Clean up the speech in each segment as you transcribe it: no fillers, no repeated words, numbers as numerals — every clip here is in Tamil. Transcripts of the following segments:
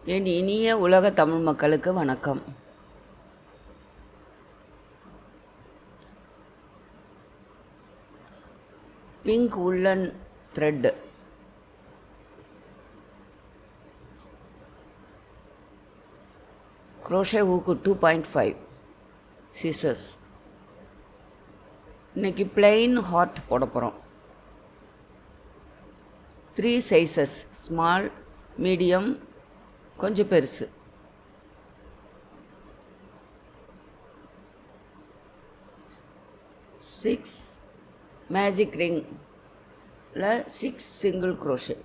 என் இனிய உலக தமிழ் மக்களுக்கு வணக்கம். Pink woollen thread crochet hook 2.5 scissors. இன்னைக்கு plain heart போட போகிறோம். 3 sizes, small, medium, கொஞ்சம் பெருசு. 6 மேஜிக் ரிங்கில் 6 சிங்கிள் crochet,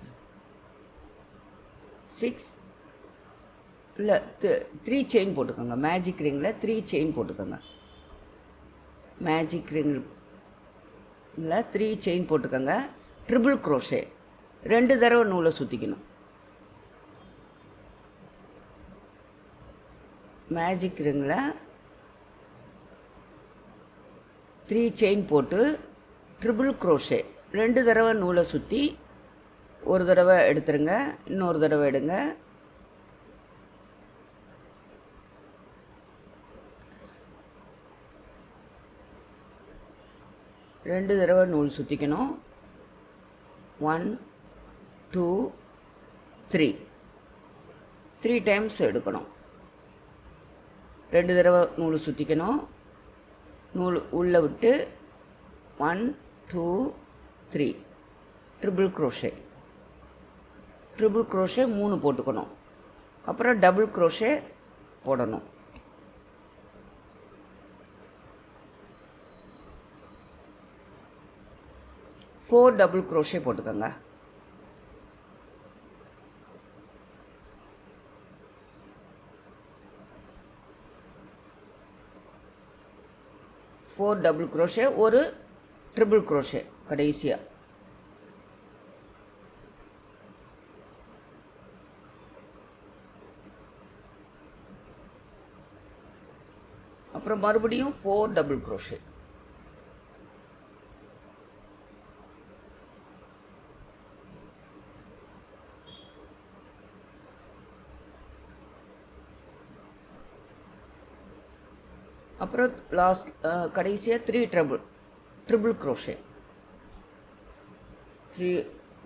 6 இல்லை 3 செயின் போட்டுக்கோங்க. மேஜிக் ரிங்கில் 3 செயின் போட்டுக்கோங்க. மேஜிக் ரிங்கில் 3 செயின் போட்டுக்கோங்க. ட்ரிபிள் crochet 2 தடவை நூலை சுற்றிக்கணும். மேஜிக் ரிங்கில் 3 செயின் போட்டு ட்ரிபிள் crochet 2 தடவை நூலை சுற்றி ஒரு தடவை எடுத்துருங்க, இன்னொரு தடவை எடுங்க. ரெண்டு தடவை நூல் சுற்றிக்கணும். 1 2 3 டைம்ஸ் எடுக்கணும். 2 தடவை நூல் சுற்றிக்கணும். நூல் உள்ளே விட்டு 1 2 3 ட்ரிபிள் crochet 3 போட்டுக்கணும். அப்புறம் டபுள் crochet போடணும். ஃபோர் டபுள் crochet போட்டுக்கோங்க. ஃபோர் டபுள் crochet, ஒரு ட்ரிபிள் crochet கடைசியாக. அப்புறம் மறுபடியும் 4 டபுள் crochet. அப்புறம் லாஸ்ட் கடைசியாக 3 ட்ரிபிள் crochet.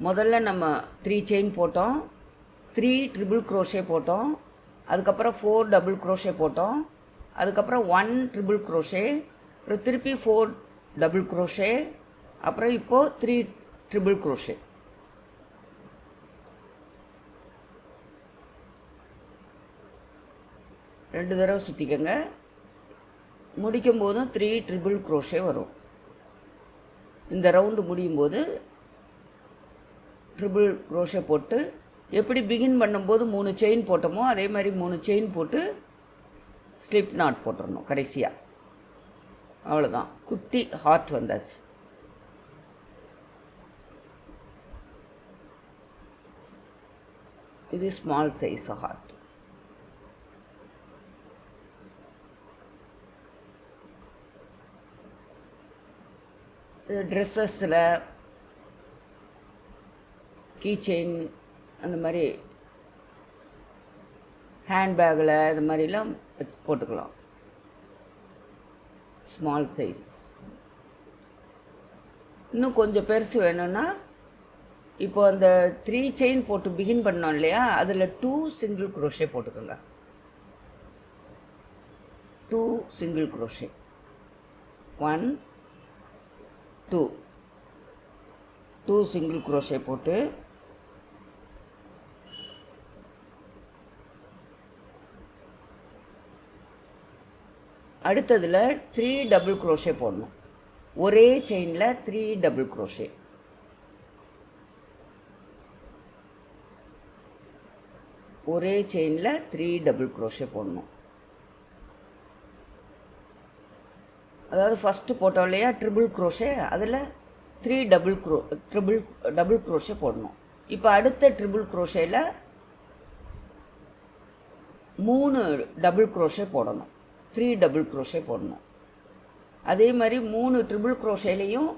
முதல்ல நம்ம 3 செயின் போட்டோம், 3 ட்ரிபிள் crochet போட்டோம், அதுக்கப்புறம் 4 டபுள் crochet போட்டோம், அதுக்கப்புறம் 1 ட்ரிபிள் crochet, அப்புறம் திருப்பி 4 டபுள் crochet, அப்புறம் இப்போது 3 ட்ரிபிள் crochet. ரெண்டு தடவை சுற்றிக்கங்க. முடிக்கும் போதும் 3 ட்ரிபிள் crochet வரும். இந்த ரவுண்டு முடியும் போது ட்ரிபிள் crochet போட்டு, எப்படி பிகின் பண்ணும்போது 3 செயின் போட்டோமோ அதே மாதிரி 3 செயின் போட்டு ஸ்லிப் நாட் போட்டுடணும் கடைசியாக. அவ்வளோதான், குட்டி ஹார்ட் வந்தாச்சு. இது ஸ்மால் சைஸ் ஹார்ட். இது ட்ரெஸ்ஸஸில், கீ செயின், அந்த மாதிரி ஹேண்ட்பேக்கில் இது மாதிரிலாம் போட்டுக்கலாம். Small size. இன்னும் கொஞ்சம் பெருசு வேணும்னா இப்போ அந்த 3 செயின் போட்டு பிகின் பண்ணோம் இல்லையா, அதில் 2 சிங்கிள் crochet போட்டுக்கோங்க. 2 சிங்கிள் crochet, 1 2 சிங்கிள் crochet போட்டு அடுத்ததில் 3 டபுள் crochet போடணும். ஒரே செயினில் 3 டபுள் crochet. ஒரே செயினில் 3 டபுள் crochet போடணும். அதாவது ஃபஸ்ட்டு போட்டோம் இல்லையா ட்ரிபிள் crochet, அதில் 3 டபுள் crochet போடணும். இப்போ அடுத்த ட்ரிபிள் crochetல 3 டபுள் crochet போடணும். 3 டபுள் crochet போடணும். அதே மாதிரி 3 ட்ரிபிள் crochetலையும்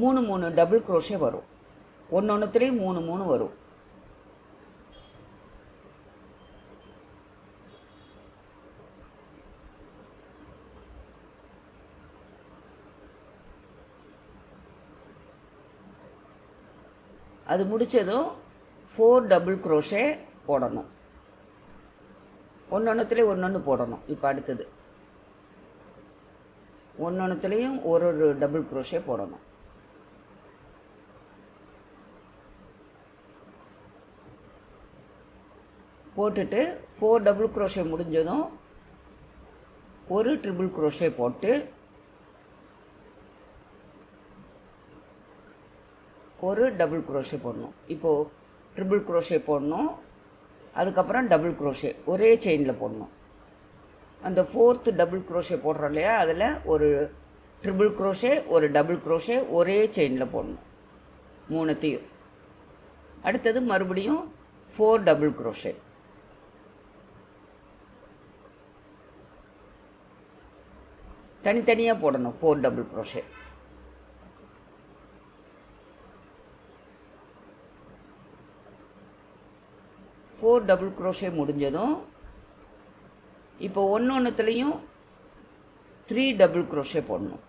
3 டபுள் crochet வரும். ஒன்று ஒன்றுத்துலேயும் 3 வரும். அது முடித்ததும் 4 டபுள் க்ரோஷே போடணும். ஒன்றொன்றுத்துலேயும் ஒன்று போடணும். இப்போ அடுத்தது ஒன்றொன்றுத்துலேயும் ஒரு டபுள் க்ரோஷே போடணும். போட்டுட்டு 4 டபுள் க்ரோஷே முடிஞ்சதும் ஒரு ட்ரிபிள் க்ரோஷே போட்டு ஒரு டபுள் க்ரோஷே போடணும். இப்போது ட்ரிபிள் க்ரோஷே போடணும், அதுக்கப்புறம் டபுள் க்ரோஷே ஒரே செயினில் போடணும். அந்த 4th டபுள் க்ரோஷே போடுறோம் இல்லையா, அதில் ஒரு ட்ரிபிள் க்ரோஷே ஒரு டபுள் க்ரோஷே ஒரே செயினில் போடணும், 3த்தையும். அடுத்தது மறுபடியும் 4 டபுள் க்ரோஷே. தனித்தனியாக போடணும் 4 double crochet. Four double crochet முடிஞ்சதும் இப்போ ஒன்றுத்துலேயும் 3 டபுள் க்ரோஷே போடணும்.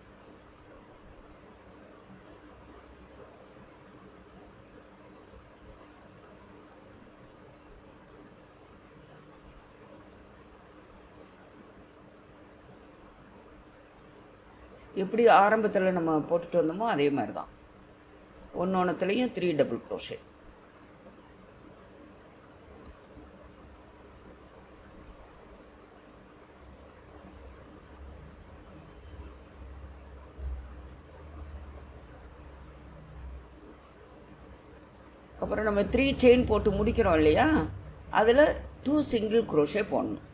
எப்படி ஆரம்பத்தில் நம்ம போட்டுட்டு வந்தோமோ அதே மாதிரி தான், ஒன்றுத்துலேயும் 3 டபுள் க்ரோஷே. அப்புறம் நம்ம 3 செயின் போட்டு முடிக்கிறோம் இல்லையா, அதில் 2 சிங்கிள் க்ரோஷே போடணும்.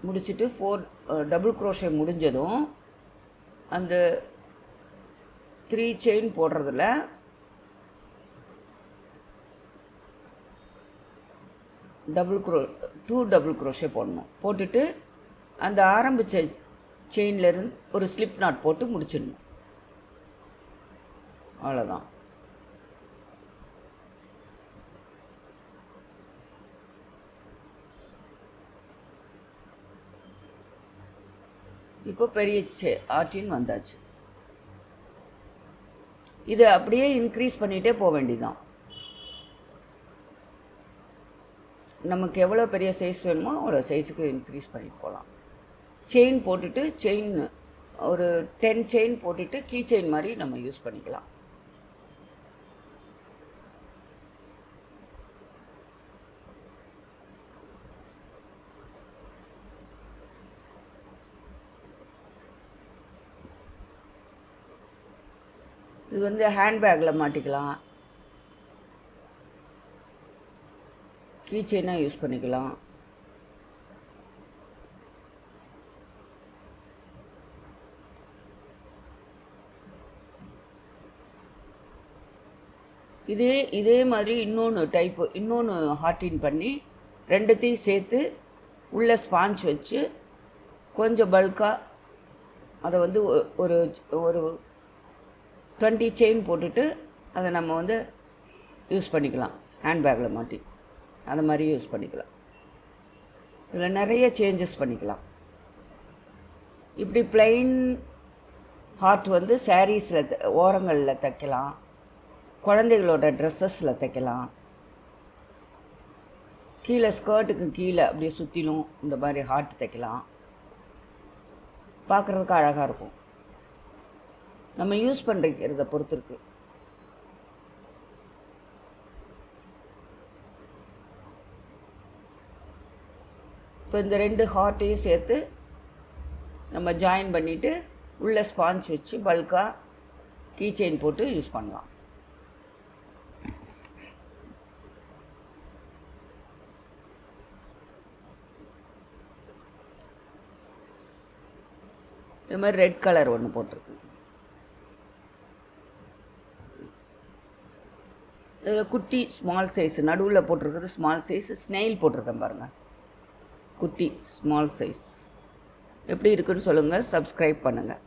முடிச்சுட்டு 4 டபுள் க்ரோஷே முடிஞ்சதும் அந்த 3 செயின் போடுறதுல டூ டபுள் க்ரோஷே போடணும். போட்டுட்டு அந்த ஆரம்பித்த செயின்லேருந்து ஒரு ஸ்லிப் நாட் போட்டு முடிச்சிடணும். அவ்வளோதான். இப்போ பெரிய ஆர்டின் வந்தாச்சு. இதை அப்படியே இன்க்ரீஸ் பண்ணிகிட்டே போக வேண்டியதுதான். நமக்கு எவ்வளோ பெரிய சைஸ் வேணுமோ அவ்வளோ சைஸுக்கு இன்க்ரீஸ் பண்ணிட்டு போகலாம். செயின் போட்டுட்டு செயின் ஒரு 10 செயின் போட்டுட்டு கீ செயின் மாதிரி நம்ம யூஸ் பண்ணிக்கலாம். இது வந்து ஹேண்ட்பேக்கில் மாட்டிக்கலாம், கீ செயினாக யூஸ் பண்ணிக்கலாம். இதே மாதிரி இன்னொன்று ஹார்டின் பண்ணி ரெண்டுத்தையும் சேர்த்து உள்ள ஸ்பாஞ்ச் வச்சு கொஞ்சம் பல்காக அதை வந்து ஒரு 20 செயின் போட்டுட்டு அதை நம்ம வந்து யூஸ் பண்ணிக்கலாம். ஹேண்ட்பேக்கில் மாட்டி அந்த மாதிரி யூஸ் பண்ணிக்கலாம். இதில் நிறைய சேஞ்சஸ் பண்ணிக்கலாம். இப்படி பிளைன் ஹார்ட் வந்து சாரீஸில் ஓரங்களில் தைக்கலாம், குழந்தைகளோட ட்ரெஸ்ஸஸில் தைக்கலாம், கீழே ஸ்கர்ட்டுக்கு கீழே அப்படியே சுற்றிலும் இந்த மாதிரி ஹார்ட் தைக்கலாம். பார்க்குறதுக்கு அழகாக இருக்கும். நம்ம யூஸ் பண்ணுறத பொறுத்து இருக்குது. இப்போ இந்த 2 ஹார்ட்டையும் சேர்த்து நம்ம ஜாயின் பண்ணிவிட்டு உள்ள ஸ்பாஞ்ச் வச்சு பல்காக கீ செயின் போட்டு யூஸ் பண்ணலாம். இது மாதிரி ரெட் கலர் ஒன்று போட்டிருக்கு. இதில் குட்டி ஸ்மால் சைஸ் நடுவில் போட்டிருக்கிறது ஸ்மால் சைஸ், ஸ்னெயில் போட்டிருக்கேன் பாருங்கள், குட்டி ஸ்மால் சைஸ். எப்படி இருக்குன்னு சொல்லுங்கள், சப்ஸ்கிரைப் பண்ணுங்கள்.